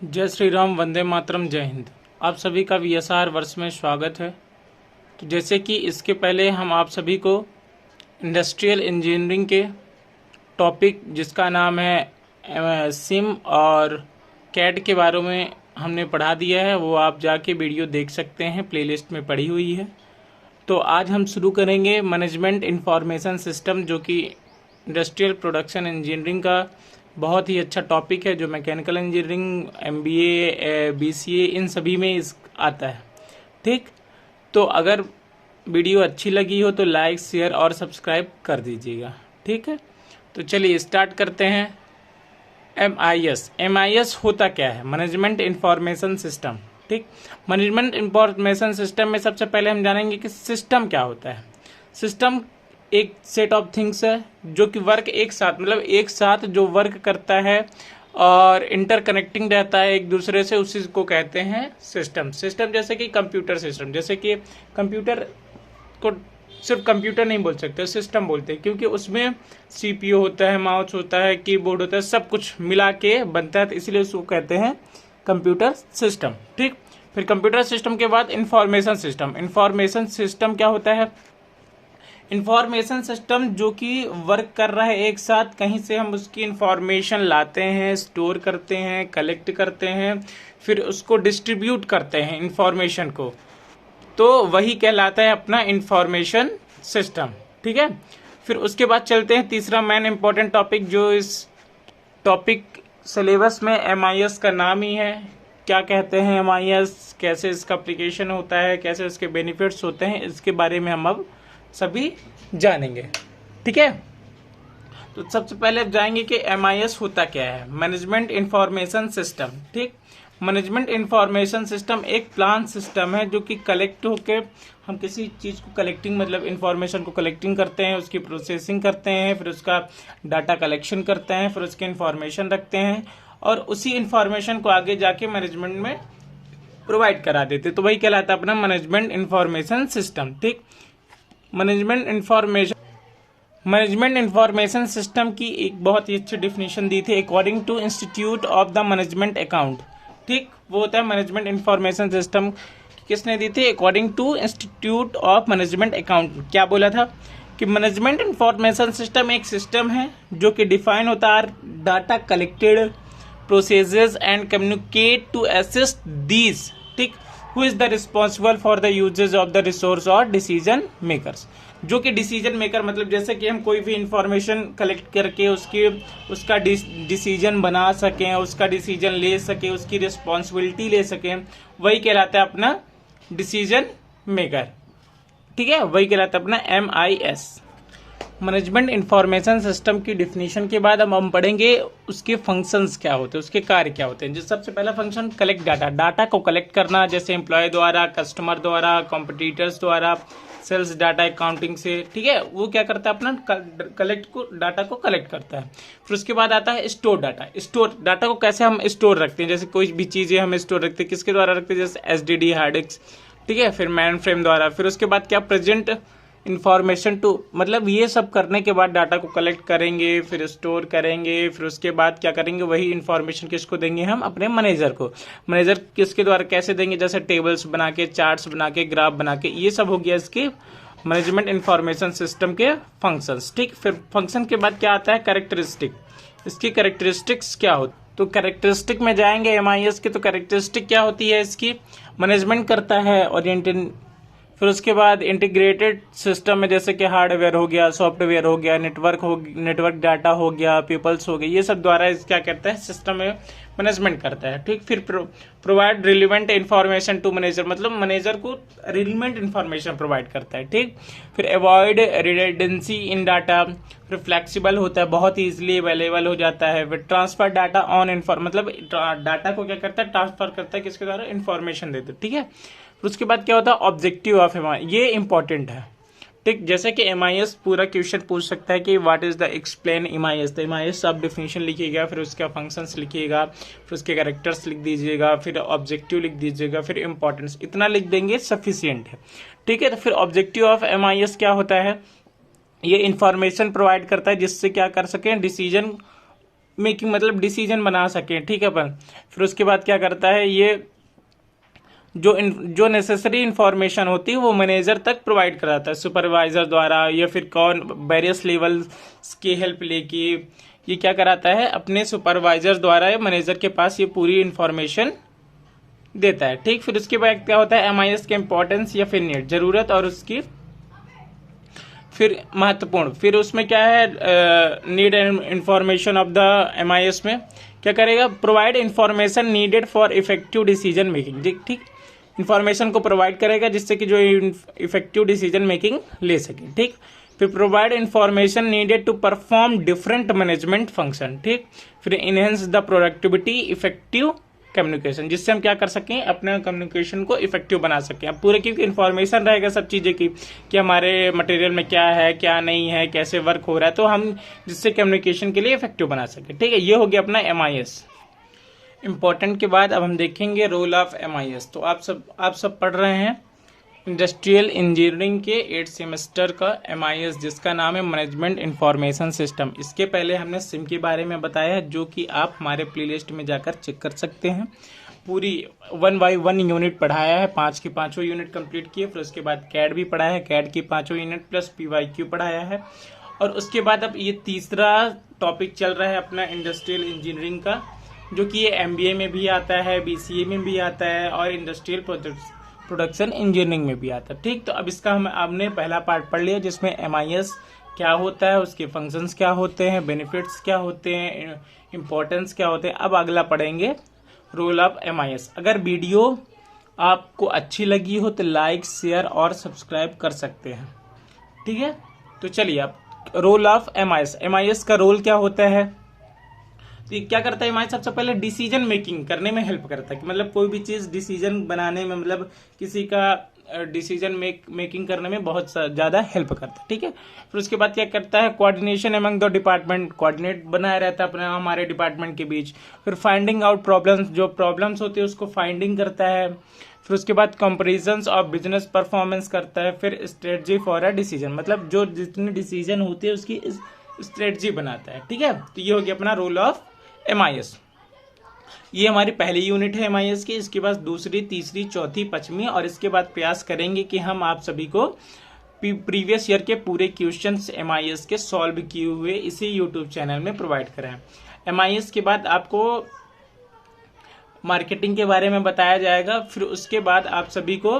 जय श्री राम, वंदे मातरम, जय हिंद। आप सभी का वीएसआर वर्ष में स्वागत है। तो जैसे कि इसके पहले हम आप सभी को इंडस्ट्रियल इंजीनियरिंग के टॉपिक जिसका नाम है सिम और कैड के बारे में हमने पढ़ा दिया है, वो आप जाके वीडियो देख सकते हैं, प्लेलिस्ट में पड़ी हुई है। तो आज हम शुरू करेंगे मैनेजमेंट इंफॉर्मेशन सिस्टम, जो कि इंडस्ट्रियल प्रोडक्शन इंजीनियरिंग का बहुत ही अच्छा टॉपिक है, जो मैकेनिकल इंजीनियरिंग, एमबीए, बीसीए इन सभी में आता है। ठीक, तो अगर वीडियो अच्छी लगी हो तो लाइक, शेयर और सब्सक्राइब कर दीजिएगा। ठीक है, तो चलिए स्टार्ट करते हैं। एमआईएस होता क्या है? Management information system. ठीक, मैनेजमेंट इंफॉर्मेशन सिस्टम में सबसे पहले हम जानेंगे कि सिस्टम क्या होता है। सिस्टम एक सेट ऑफ थिंग्स है जो कि वर्क एक साथ, मतलब एक साथ जो वर्क करता है और इंटरकनेक्टिंग रहता है एक दूसरे से, उसी को कहते हैं सिस्टम। सिस्टम जैसे कि कंप्यूटर सिस्टम, जैसे कि कंप्यूटर को सिर्फ कंप्यूटर नहीं बोल सकते, सिस्टम बोलते हैं, क्योंकि उसमें सीपीयू होता है, माउस होता है, कीबोर्ड होता है, सब कुछ मिला के बनता है, तो इसलिए उसको कहते हैं कंप्यूटर सिस्टम। ठीक, फिर कंप्यूटर सिस्टम के बाद इंफॉर्मेशन सिस्टम। इंफॉर्मेशन सिस्टम क्या होता है? इंफॉर्मेशन सिस्टम जो कि वर्क कर रहा है एक साथ, कहीं से हम उसकी इंफॉर्मेशन लाते हैं, स्टोर करते हैं, कलेक्ट करते हैं, फिर उसको डिस्ट्रीब्यूट करते हैं इंफॉर्मेशन को, तो वही कहलाता है अपना इंफॉर्मेशन सिस्टम। ठीक है, फिर उसके बाद चलते हैं तीसरा मेन इंपॉर्टेंट टॉपिक, जो इस टॉपिक सिलेबस में एमआईएस का नाम ही है। क्या कहते हैं एमआईएस, कैसे इसका एप्लीकेशन होता है, कैसे इसके बेनिफिट्स होते हैं, इसके बारे में हम अब सभी जानेंगे। ठीक है, तो सबसे पहले अब जाएंगे कि एमआईएस होता क्या है। Management information system. ठीक, मैनेजमेंट इंफॉर्मेशन सिस्टम एक प्लान सिस्टम है जो कि कलेक्ट होके हम किसी चीज़ को कलेक्टिंग, मतलब इंफॉर्मेशन को कलेक्टिंग करते हैं, उसकी प्रोसेसिंग करते हैं, फिर उसका डाटा कलेक्शन करते हैं, फिर उसकी इंफॉर्मेशन रखते हैं और उसी इंफॉर्मेशन को आगे जाके मैनेजमेंट में प्रोवाइड करा देते, तो वही कहलाता है अपना मैनेजमेंट इंफॉर्मेशन सिस्टम। ठीक, मैनेजमेंट इंफॉर्मेशन सिस्टम की एक बहुत ही अच्छी डिफिनेशन दी थी, according to institute of the management account. ठीक, वो होता है मैनेजमेंट इंफॉर्मेशन सिस्टम। किसने दी थी? According to institute of management account. क्या बोला था कि मैनेजमेंट इंफॉर्मेशन सिस्टम एक सिस्टम है जो कि डिफाइन होता है data collected, processes and communicate to assist these. ठीक, who is the responsible for the usages of the resource और डिसीजन मेकर्स। जो कि डिसीजन मेकर, मतलब जैसे कि हम कोई भी इंफॉर्मेशन कलेक्ट करके उसका डिसीजन बना सकें, उसका डिसीजन ले सके, उसकी रिस्पॉन्सिबिलिटी ले सकें, वही कहलाता है अपना डिसीजन मेकर। ठीक है, वही कहलाता है अपना एमआईएस। मैनेजमेंट इंफॉर्मेशन सिस्टम की डिफिनीशन के बाद अब हम पढ़ेंगे उसके फंक्शंस क्या होते हैं, उसके कार्य क्या होते हैं। जिस सबसे पहला फंक्शन कलेक्ट डाटा, डाटा को कलेक्ट करना, जैसे एम्प्लॉय द्वारा, कस्टमर द्वारा, कॉम्पिटिटर्स द्वारा, सेल्स डाटा अकाउंटिंग से। ठीक है, वो क्या करता है अपना डाटा को कलेक्ट करता है। फिर उसके बाद आता है स्टोर डाटा। स्टोर डाटा को कैसे हम स्टोर रखते हैं, जैसे कोई भी चीज़ें हम स्टोर रखते हैं, किसके द्वारा रखते हैं? जैसे एसडीडी, हार्ड डिस्क। ठीक है, फिर मेन फ्रेम द्वारा। फिर उसके बाद क्या? प्रेजेंट इंफॉर्मेशन टू, मतलब ये सब करने के बाद डाटा को कलेक्ट करेंगे, फिर स्टोर करेंगे, फिर उसके बाद क्या करेंगे? वही इंफॉर्मेशन किसको देंगे? हम अपने मैनेजर को। मैनेजर किसके द्वारा कैसे देंगे? जैसे टेबल्स बना के, चार्ट्स बना के, ग्राफ बना के। ये सब हो गया इसके मैनेजमेंट इंफॉर्मेशन सिस्टम के फंक्शंस। ठीक, फिर फंक्शन के बाद क्या आता है? कैरेक्टरिस्टिक। इसकी कैरेक्टरिस्टिक्स क्या होती? तो कैरेक्टरिस्टिक में जाएंगे एमआईएस के। तो कैरेक्टरिस्टिक क्या होती है इसकी? मैनेजमेंट करता है ओरिएंटेड। फिर उसके बाद इंटीग्रेटेड सिस्टम में, जैसे कि हार्डवेयर हो गया, सॉफ्टवेयर हो गया, नेटवर्क डाटा हो गया, पीपल्स हो गए, ये सब द्वारा क्या करता है? सिस्टम में मैनेजमेंट करता है। ठीक, फिर provide relevant information to manager, मतलब मैनेजर को रिलेवेंट इंफॉर्मेशन प्रोवाइड करता है। ठीक, फिर अवॉइड रिडंडेंसी इन डाटा। फिर फ्लेक्सिबल होता है, बहुत ही इजीली अवेलेबल हो जाता है। फिर ट्रांसफर डाटा ऑन मतलब डाटा को क्या करता है? ट्रांसफर करता है, किसके द्वारा? इंफॉर्मेशन देते। ठीक है, फिर उसके बाद क्या होता है? Objective of MIS. ये इंपॉर्टेंट है। ठीक, जैसे कि एमआईएस पूरा क्वेश्चन पूछ सकता है कि what is the explain MIS. तो एमआईएस आप डिफिनेशन लिखिएगा, फिर उसका फंक्शंस लिखिएगा, फिर उसके कैरेक्टर्स लिख दीजिएगा, फिर ऑब्जेक्टिव लिख दीजिएगा, फिर इंपॉर्टेंस, इतना लिख देंगे सफिशिएंट है। ठीक है, तो फिर ऑब्जेक्टिव ऑफ एमआईएस क्या होता है? ये इंफॉर्मेशन प्रोवाइड करता है जिससे क्या कर सकें? डिसीजन मेकिंग मतलब डिसीजन बना सकें, ठीक है। पर फिर उसके बाद क्या करता है, ये जो नेसेसरी इंफॉर्मेशन होती है वो मैनेजर तक प्रोवाइड कराता है सुपरवाइजर द्वारा, या फिर कौन वेरियस लेवल्स की हेल्प लेके ये क्या कराता है, अपने सुपरवाइजर द्वारा या मैनेजर के पास ये पूरी इंफॉर्मेशन देता है, ठीक। फिर उसके बाद क्या होता है, एमआईएस के इंपॉर्टेंस या फिर नीड, जरूरत और उसकी फिर महत्वपूर्ण। फिर उसमें क्या है, need and information of the MIS में क्या करेगा, provide information needed for effective decision making, ठीक। इंफॉर्मेशन को प्रोवाइड करेगा जिससे कि जो इफेक्टिव डिसीजन मेकिंग ले सके, ठीक। फिर provide information needed to perform different management function, ठीक। फिर enhance the productivity effective communication, जिससे हम क्या कर सकें, अपने कम्युनिकेशन को इफेक्टिव बना सकें। अब पूरे क्योंकि इन्फॉर्मेशन रहेगा सब चीज़ें की कि हमारे मटेरियल में क्या है क्या नहीं है, कैसे वर्क हो रहा है, तो हम जिससे कम्युनिकेशन के लिए इफेक्टिव बना सकें, ठीक है। ये हो गया अपना एमआईएस इंपॉर्टेंट। के बाद अब हम देखेंगे रोल ऑफ एमआईएस। तो आप सब पढ़ रहे हैं इंडस्ट्रियल इंजीनियरिंग के 8 सेमेस्टर का एमआईएस, जिसका नाम है मैनेजमेंट इंफॉर्मेशन सिस्टम। इसके पहले हमने सिम के बारे में बताया है, जो कि आप हमारे प्लेलिस्ट में जाकर चेक कर सकते हैं। पूरी 1 बाय 1 यूनिट पढ़ाया है, 5 की 5 यूनिट कंप्लीट किए। फिर उसके बाद कैड भी पढ़ाया है, कैड की 5 यूनिट प्लस पीवाईक्यू पढ़ाया है। और उसके बाद अब ये तीसरा टॉपिक चल रहा है अपना इंडस्ट्रियल इंजीनियरिंग का, जो कि ये एमबीए में भी आता है, बीसीए में भी आता है और इंडस्ट्रियल प्रोडक्शन इंजीनियरिंग में भी आता है, ठीक। तो अब इसका हमने पहला पार्ट पढ़ लिया, जिसमें एमआईएस क्या होता है, उसके फंक्शंस क्या होते हैं, बेनिफिट्स क्या होते हैं, इंपॉर्टेंस क्या होते हैं। अब अगला पढ़ेंगे रोल ऑफ एमआईएस। अगर वीडियो आपको अच्छी लगी हो तो लाइक शेयर और सब्सक्राइब कर सकते हैं, ठीक है। तो चलिए अब रोल ऑफ एमआईएस। एमआईएस का रोल क्या होता है, तो ये क्या करता है, एमआईएस सबसे पहले डिसीजन मेकिंग करने में हेल्प करता है, कि मतलब कोई भी चीज डिसीजन बनाने में, मतलब किसी का डिसीजन मेकिंग करने में बहुत ज्यादा हेल्प करता है, ठीक है। फिर उसके बाद क्या करता है, coordination among the department, coordinate बनाया रहता है अपने हमारे डिपार्टमेंट के बीच। फिर फाइंडिंग आउट प्रॉब्लम्स, जो प्रॉब्लम्स होती है उसको फाइंडिंग करता है। फिर उसके बाद कंपेरिजन्स ऑफ बिजनेस परफॉर्मेंस करता है। फिर स्ट्रेटजी फॉर अ डिसीजन, मतलब जो जितनी डिसीजन होती है उसकी स्ट्रेटजी बनाता है, ठीक है। तो ये हो गया अपना रोल ऑफ एमआईएस। ये हमारी पहली यूनिट है एमआईएस की। इसके बाद दूसरी, तीसरी, चौथी, पांचवी, और इसके बाद प्रयास करेंगे कि हम आप सभी को प्रीवियस ईयर के पूरे क्वेश्चंस एमआईएस के सॉल्व किए हुए इसी यूट्यूब चैनल में प्रोवाइड करें। एमआईएस के बाद आपको मार्केटिंग के बारे में बताया जाएगा। फिर उसके बाद आप सभी को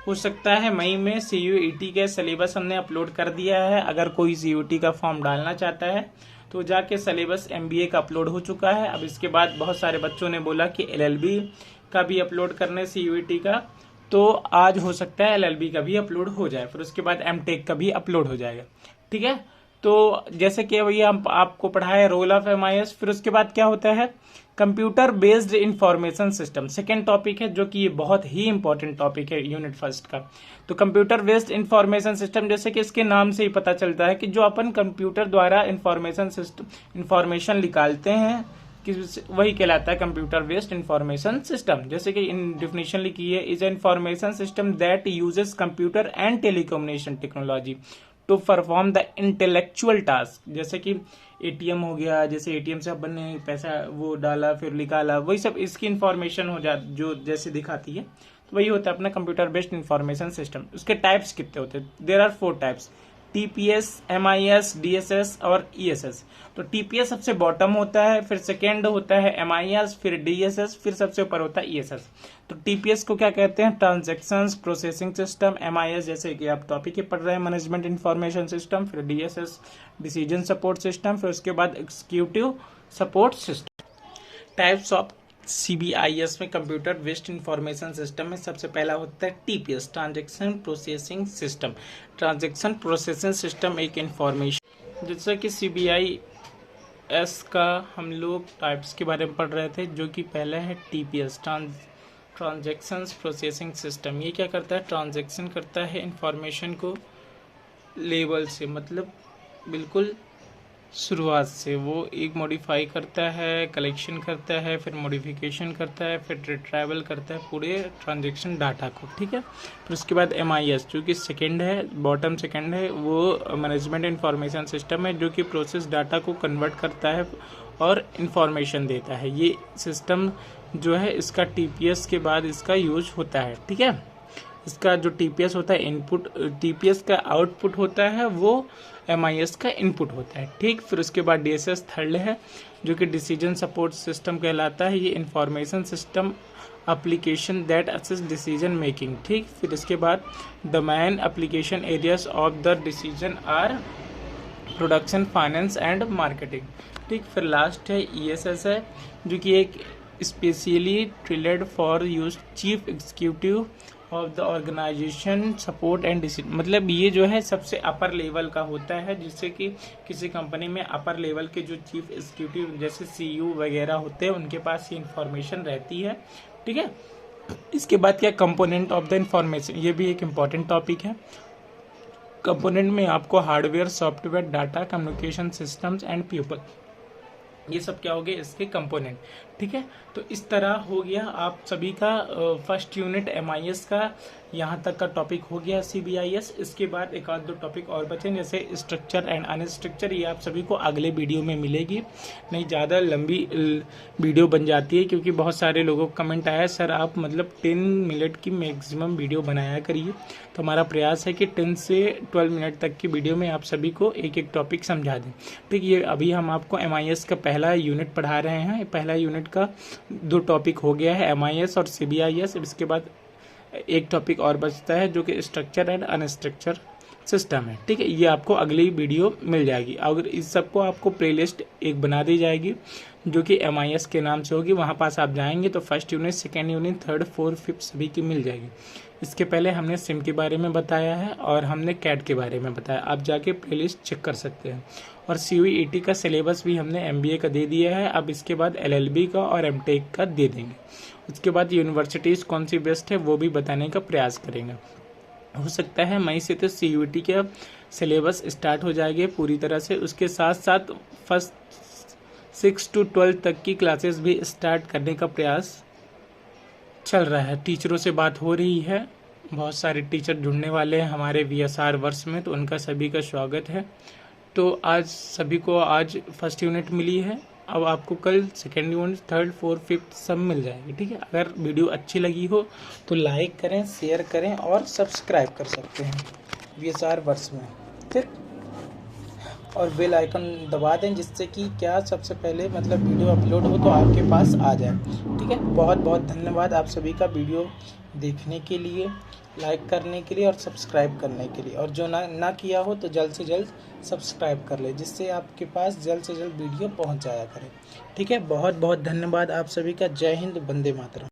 हो सकता है मई में सीयूईटी के सिलेबस हमने अपलोड कर दिया है। अगर कोई सीयूईटी का फॉर्म डालना चाहता है तो जाके सिलेबस एमबीए का अपलोड हो चुका है। अब इसके बाद बहुत सारे बच्चों ने बोला कि एलएलबी का भी अपलोड करने सीयूईटी का, तो आज हो सकता है एलएलबी का भी अपलोड हो जाए। फिर उसके बाद एमटेक का भी अपलोड हो जाएगा, ठीक है। तो जैसे कि भैया हम आपको पढ़ाए रोल ऑफ एमआईएस। फिर उसके बाद क्या होता है, computer based information system, second topic है, जो कि ये बहुत ही इंपॉर्टेंट टॉपिक है यूनिट फर्स्ट का। तो कंप्यूटर बेस्ड इंफॉर्मेशन सिस्टम, जैसे कि इसके नाम से ही पता चलता है कि जो अपन कंप्यूटर द्वारा इंफॉर्मेशन निकालते हैं कि वही कहलाता है कंप्यूटर बेस्ड इंफॉर्मेशन सिस्टम। जैसे कि इन डिफिनेशन लिखी है, is information system that uses computer and telecommunication technology to perform the intellectual task. जैसे कि एटीएम हो गया, जैसे एटीएम से अपन ने पैसा वो डाला फिर निकाला, वही सब इसकी इंफॉर्मेशन हो जा जो जैसे दिखाती है, तो वही होता है अपना कंप्यूटर बेस्ड इंफॉर्मेशन सिस्टम। उसके टाइप्स कितने होते हैं, there are 4 types, TPS, MIS, DSS और ईएसएस। तो टीपीएस सबसे बॉटम होता है, फिर सेकेंड होता है एमआईएस, फिर डीएसएस, फिर सबसे ऊपर होता है ईएसएस। तो टीपीएस को क्या कहते हैं, ट्रांजैक्शंस प्रोसेसिंग सिस्टम। एमआईएस जैसे कि आप टॉपिक ही पढ़ रहे हैं मैनेजमेंट इंफॉर्मेशन सिस्टम। फिर डीएसएस डिसीजन सपोर्ट सिस्टम। फिर उसके बाद executive support system. Types of CBIS में कंप्यूटर बेस्ड इंफॉर्मेशन सिस्टम में सबसे पहला होता है TPS, transaction processing system. Transaction processing system एक इंफॉर्मेशन, जैसे कि सीबीआईएस का हम लोग टाइप्स के बारे में पढ़ रहे थे, जो कि पहला है टीपीएस, ट्रांजैक्शंस प्रोसेसिंग सिस्टम। ये क्या करता है, ट्रांजैक्शन करता है इंफॉर्मेशन को लेवल से, मतलब बिल्कुल शुरुआत से वो एक मॉडिफाई करता है, कलेक्शन करता है, फिर मॉडिफिकेशन करता है, फिर रिट्राइवल करता है पूरे ट्रांजैक्शन डाटा को, ठीक है। फिर उसके बाद एमआईएस जो कि सेकेंड है, बॉटम सेकेंड है, वो मैनेजमेंट इंफॉर्मेशन सिस्टम है, जो कि प्रोसेस डाटा को कन्वर्ट करता है और इंफॉर्मेशन देता है। ये सिस्टम जो है इसका टीपीएस के बाद इसका यूज होता है। ठीक है, इसका जो टीपीएस होता है इनपुट, टीपीएस का आउटपुट होता है वो एमआईएस का इनपुट होता है। ठीक, फिर उसके बाद डीएसएस थर्ड है जो कि डिसीजन सपोर्ट सिस्टम कहलाता है। ये information system application that assist decision making. ठीक, फिर इसके बाद the main application areas of the decision are production, finance and marketing. ठीक, फिर लास्ट है ईएसएस है जो कि एक specially tailored for use chief executive of the organisation support and decision. मतलब ये जो है सबसे अपर लेवल का होता है, जिससे कि किसी कंपनी में अपर लेवल के जो चीफ एग्जीक्यूटिव जैसे सीईओ वगैरह होते हैं उनके पास ये इंफॉर्मेशन रहती है। ठीक है, इसके बाद क्या कंपोनेंट ऑफ द इंफॉर्मेशन, ये भी एक इम्पॉर्टेंट टॉपिक है। कंपोनेंट में आपको hardware, software, data, communication systems and people, ये सब क्या हो गए इसके कंपोनेंट। ठीक है, तो इस तरह हो गया आप सभी का फर्स्ट यूनिट एमआईएस का यहाँ तक का टॉपिक हो गया सीबीआईएस। इसके बाद एक आध दो टॉपिक और बचे जैसे स्ट्रक्चर एंड अनस्ट्रक्चर, ये आप सभी को अगले वीडियो में मिलेगी। नहीं ज़्यादा लंबी वीडियो बन जाती है क्योंकि बहुत सारे लोगों का कमेंट आया सर आप मतलब 10 मिनट की मैक्सिमम वीडियो बनाया करिए। तो हमारा प्रयास है कि 10 से 12 मिनट तक की वीडियो में आप सभी को एक एक टॉपिक समझा दें। ठीक, ये अभी हम आपको एमआईएस का पहला यूनिट पढ़ा रहे हैं। पहला यूनिट का 2 टॉपिक हो गया है, एमआईएस और सीबीआईएस। इसके बाद एक टॉपिक और बचता है जो कि स्ट्रक्चर एंड अनस्ट्रक्चर सिस्टम है। ठीक है, ये आपको अगली वीडियो मिल जाएगी। अगर इस सबको आपको प्लेलिस्ट एक बना दी जाएगी जो कि एमआईएस के नाम से होगी, वहाँ पास आप जाएंगे तो first unit, second unit, third, fourth, fifth सभी की मिल जाएगी। इसके पहले हमने सिम के बारे में बताया है और हमने कैट के बारे में बताया, आप जाके प्लेलिस्ट चेक कर सकते हैं। और सीयूईटी का सिलेबस भी हमने एमबीए का दे दिया है, अब इसके बाद एलएलबी का और एमटेक का दे देंगे। उसके बाद यूनिवर्सिटीज़ कौन सी बेस्ट है वो भी बताने का प्रयास करेंगे। हो सकता है मई से तो सीयूईटी के सिलेबस स्टार्ट हो जाएंगे पूरी तरह से। उसके साथ साथ फर्स्ट 6 to 12 तक की क्लासेस भी स्टार्ट करने का प्रयास चल रहा है। टीचरों से बात हो रही है, बहुत सारे टीचर जुड़ने वाले हैं हमारे वीएसआर वर्ष में, तो उनका सभी का स्वागत है। तो आज सभी को आज फर्स्ट यूनिट मिली है, अब आपको कल second unit, third, fourth, fifth सब मिल जाएगी। ठीक है, अगर वीडियो अच्छी लगी हो तो लाइक करें, शेयर करें और सब्सक्राइब कर सकते हैं वीएसआर वर्ष में। ठीक, और बेल आइकन दबा दें जिससे कि क्या सबसे पहले मतलब वीडियो अपलोड हो तो आपके पास आ जाए। ठीक है, बहुत बहुत धन्यवाद आप सभी का वीडियो देखने के लिए, लाइक करने के लिए और सब्सक्राइब करने के लिए। और जो ना किया हो तो जल्द से जल्द सब्सक्राइब कर ले जिससे आपके पास जल्द से जल्द वीडियो पहुंच जाया करे। ठीक है, बहुत बहुत धन्यवाद आप सभी का। जय हिंद, वंदे मातरम।